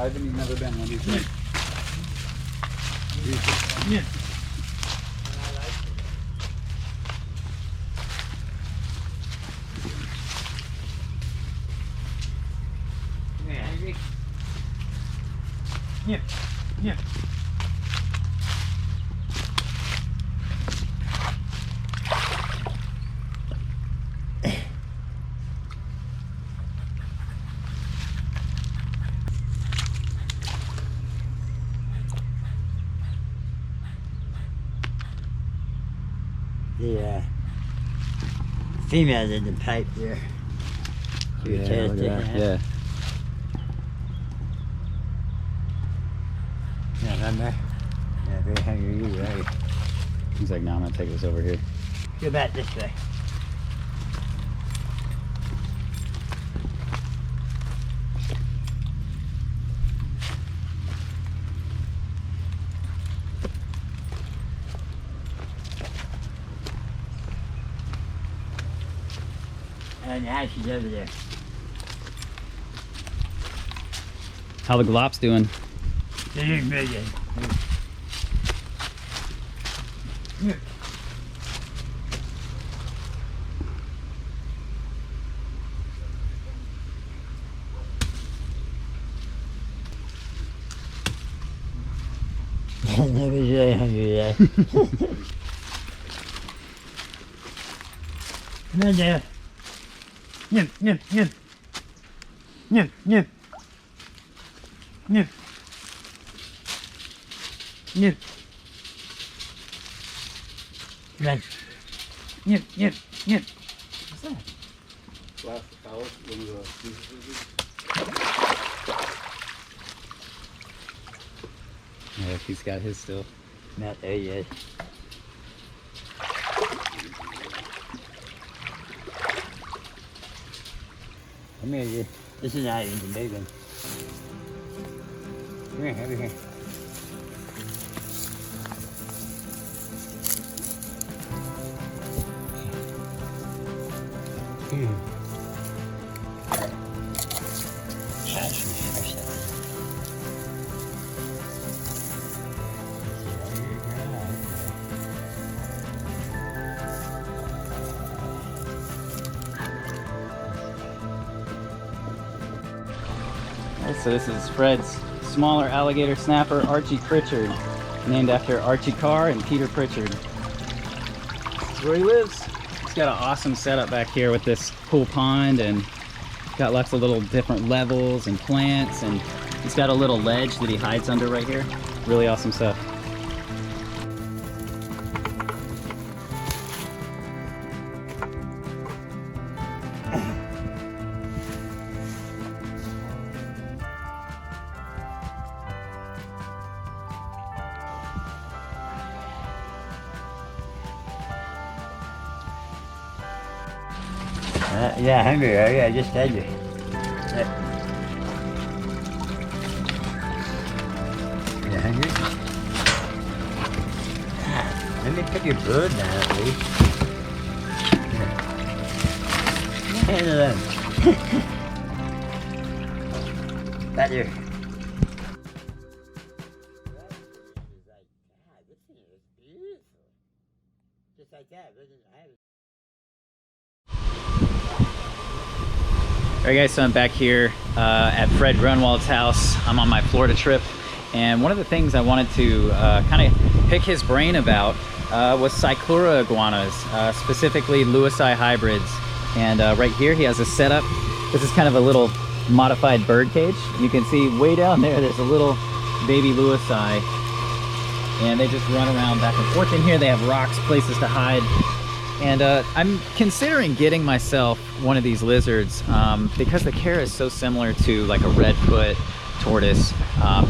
Ivan, you've never been one of these things. Yeah. Yeah. Yeah. The female's in the pipe there. Yeah, look at that. Yeah. Yeah, remember? Yeah, very hungry, you right? He's like, no, I'm gonna take this over here. Go back this way. And now she's over there. How the Galops doing? They're doing really good. Yeah. That was really hungry there. Come on there. Nip, nip, nip. Nip, nip. Nip. Nip. Run. Nip, nip, nip. What's that? Last hour, one of the yeah, he's got his still. Not there yet. Come here, you. This is not even the big one. Come here, over here. Gosh, smash that thing. So this is Fred's smaller alligator snapper, Archie Pritchard, named after Archie Carr and Peter Pritchard. This is where he lives. He's got an awesome setup back here with this cool pond, and got lots of little different levels and plants, and he's got a little ledge that he hides under right here. Really awesome stuff. Yeah, hungry, are you? I just fed you. You hungry? Let me pick your bird now, at least. Handle them. Back here. Just like that, wasn't it? Alright guys, so I'm back here at Fred Grunwald's house. I'm on my Florida trip, and one of the things I wanted to kind of pick his brain about was Cyclura iguanas, specifically Lewisii hybrids. And right here he has a setup. This is kind of a little modified bird cage. You can see way down there's a little baby Lewisii, and they just run around back and forth in here. They have rocks, places to hide. And I'm considering getting myself one of these lizards because the care is so similar to like a redfoot tortoise.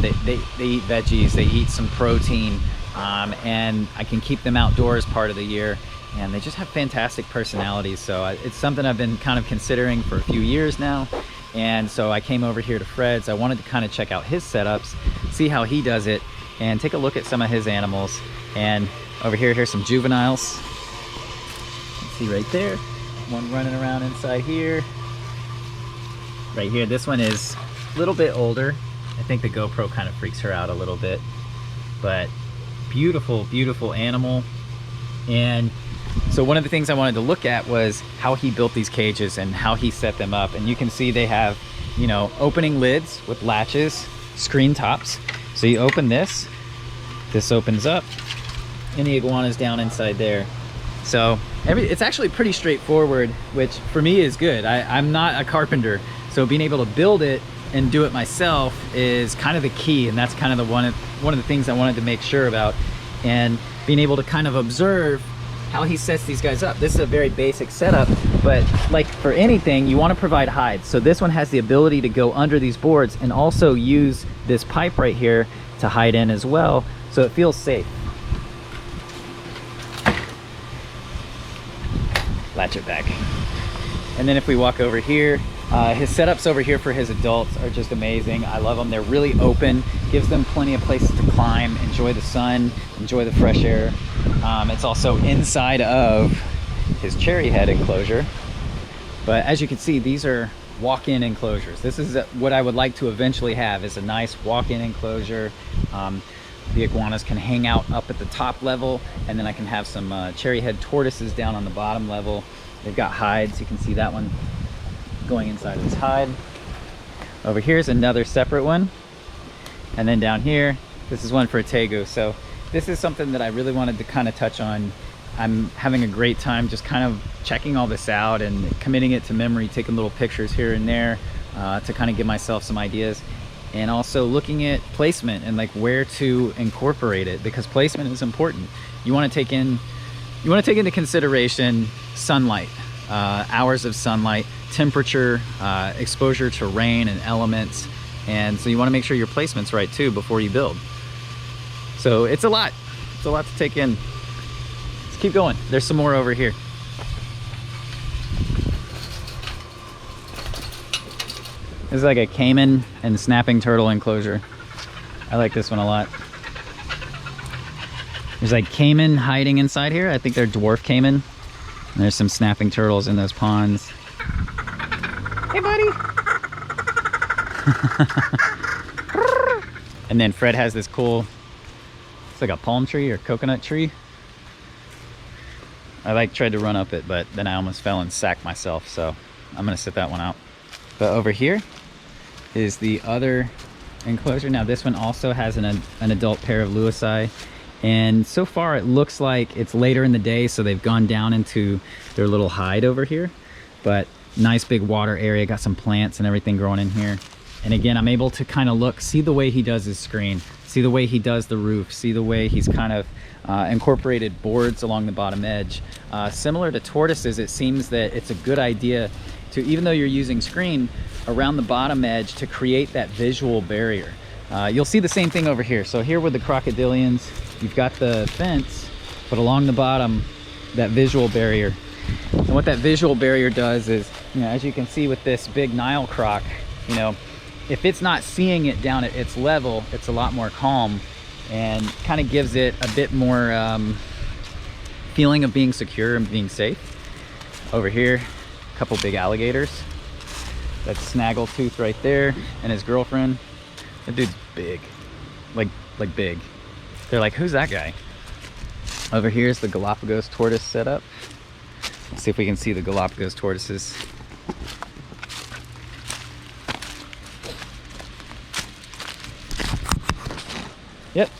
They eat veggies, they eat some protein, and I can keep them outdoors part of the year. And they just have fantastic personalities. So it's something I've been kind of considering for a few years now. And so I came over here to Fred's. I wanted to kind of check out his setups, see how he does it, and take a look at some of his animals. And over here, here's some juveniles. See right there, one running around inside here. Right here, this one is a little bit older. I think the GoPro kind of freaks her out a little bit, but beautiful, beautiful animal. And so one of the things I wanted to look at was how he built these cages and how he set them up. And you can see they have, you know, opening lids with latches, screen tops. So you open this opens up, and the iguana's down inside there. So it's actually pretty straightforward, which for me is good. I'm not a carpenter, so being able to build it and do it myself is kind of the key, and that's kind of one of the things I wanted to make sure about. And being able to kind of observe how he sets these guys up. This is a very basic setup, but like for anything, you want to provide hides. So this one has the ability to go under these boards and also use this pipe right here to hide in as well, so it feels safe. Latch it back. And then if we walk over here, his setups over here for his adults are just amazing. I love them. They're really open, gives them plenty of places to climb, enjoy the sun, enjoy the fresh air. It's also inside of his cherry head enclosure. But as you can see, these are walk-in enclosures. This is what I would like to eventually have, is a nice walk-in enclosure. The iguanas can hang out up at the top level, and then I can have some cherry head tortoises down on the bottom level. They've got hides. You can see that one going inside its hide. Over here's another separate one. And then down here, this is one for a tegu. So this is something that I really wanted to kind of touch on. I'm having a great time just kind of checking all this out and committing it to memory, taking little pictures here and there to kind of give myself some ideas. And also looking at placement and like where to incorporate it, because placement is important. You want to take into consideration sunlight, hours of sunlight, temperature, exposure to rain and elements, and so you want to make sure your placement's right too before you build. So it's a lot to take in. Let's keep going. There's some more over here. This is like a Caiman and snapping turtle enclosure. I like this one a lot. There's like Caiman hiding inside here. I think they're dwarf Caiman. And there's some snapping turtles in those ponds. Hey, buddy. And then Fred has this cool, it's like a palm tree or coconut tree. I tried to run up it, but then I almost fell and sacked myself. So I'm gonna sit that one out. But over here is the other enclosure. Now this one also has an adult pair of Lewisii, and so far it looks like it's later in the day, so they've gone down into their little hide over here. But nice big water area, got some plants and everything growing in here. And again, I'm able to kind of look, see the way he does his screen, see the way he does the roof, see the way he's kind of incorporated boards along the bottom edge. Similar to tortoises, it seems that it's a good idea to, even though you're using screen, around the bottom edge to create that visual barrier. You'll see the same thing over here. So here with the crocodilians, you've got the fence, but along the bottom, that visual barrier. And what that visual barrier does is, you know, as you can see with this big Nile croc, you know, if it's not seeing it down at its level, it's a lot more calm and kind of gives it a bit more feeling of being secure and being safe. Over here, a couple big alligators. That's Snaggletooth right there and his girlfriend. That dude's big, like big. They're like, who's that guy? Over here is the Galapagos tortoise setup. Let's see if we can see the Galapagos tortoises. Yep.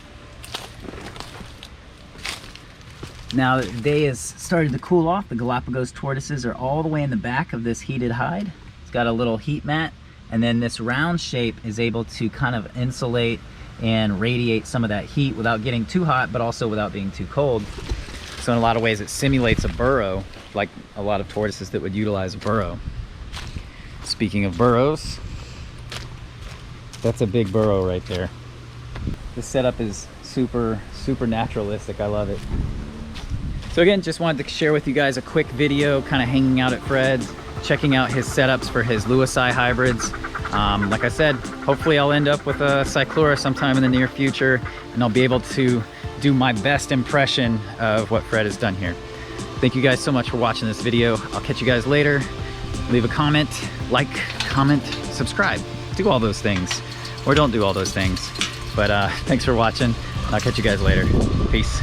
Now that the day has started to cool off, the Galapagos tortoises are all the way in the back of this heated hide. It's got a little heat mat, and then this round shape is able to kind of insulate and radiate some of that heat without getting too hot, but also without being too cold. So in a lot of ways it simulates a burrow, like a lot of tortoises that would utilize a burrow. Speaking of burrows, that's a big burrow right there. This setup is super naturalistic. I love it. So again, just wanted to share with you guys a quick video, kind of hanging out at Fred's, checking out his setups for his Lewisii hybrids. Like I said, hopefully I'll end up with a Cyclura sometime in the near future, and I'll be able to do my best impression of what Fred has done here. Thank you guys so much for watching this video. I'll catch you guys later. Leave a comment, like, comment, subscribe. Do all those things, or don't do all those things. But thanks for watching. I'll catch you guys later. Peace.